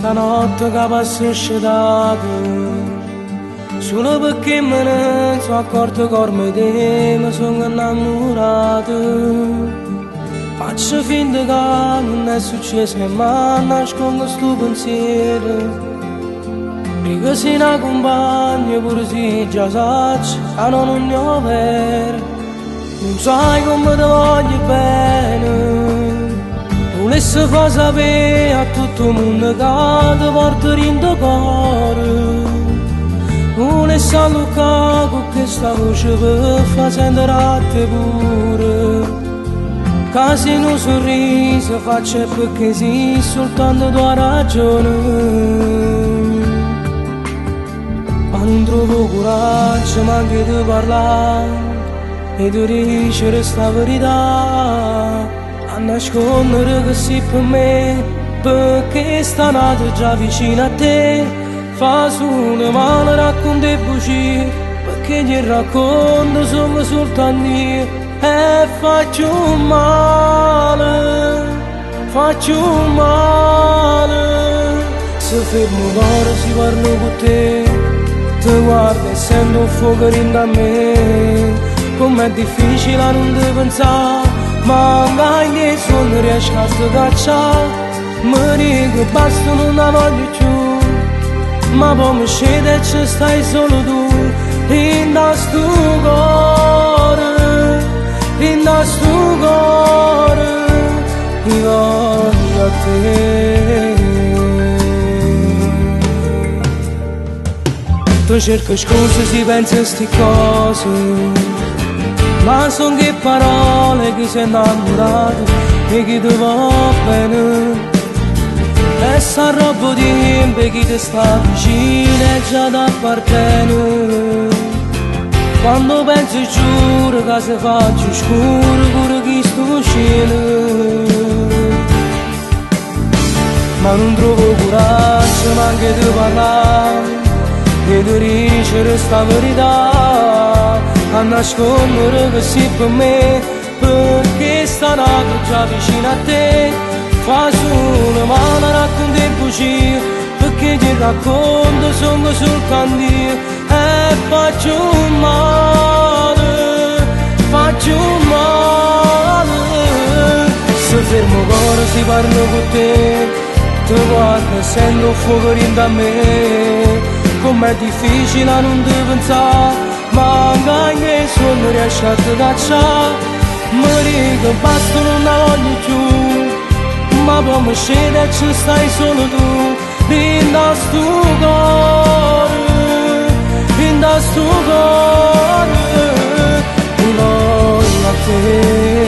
quando notte che passasce dato, solo perché me ne sono accorto che ormai te mi sono innamorato. Faccio finta che non è successo e mi nascondo sto pensiero. Perché sei una compagna pure se già sai che non ne ho vero. Non sai come ti voglio bene. Volessi far sapere a tutto il mondo che ti porto in tuo cuore. Volessi allucare con questa voce per far sentire a te pure. Che se un sorriso faccio perché sei soltanto tua ragione. Ma non trovo coraggio neanche di parlare e di dicere sta verità, a nascondere che sei per me, perché sta nato già vicino a te. Fa solo male racconti bugie, perché gli racconto sono soltanto io e faccio male. Se fermo l'ora si parlo con te, ti guardo e sento un fuoco dentro a me. Com'è difficile a non ti pensare, ma anche nessuno riesce a cacciare. Mi dico basta, non la voglio più, ma poi mi scende e ci stai solo tu. In sto cuore, io voglio a te. Tu cerchi scuse, si pensa a sti cose, ma son che parole che sei innamorato e che ti va bene. E sta roba di tempo che ti sta vicino e già ti appartiene. Quando penso e giuro che si faccia scuro pure chi sto cielo. Ma non trovo coraggio neanche di parlare e di dicere sta verità, a nascondere che sei per me, perché sta nato già vicino a te. Fa solo male racconti bugie, perché ti racconto sono soltanto io e faccio male. Se fermo cuore si parlo con te, ti guardo e sento un fuoco dentro a me. Com'è difficile a non ti pensare, ma anche nessuno riesce a te cacciare. Mi dico basta, non la voglio più, ma poi mi scende e ci stai solo tu. In sto cuore, io voglio a te.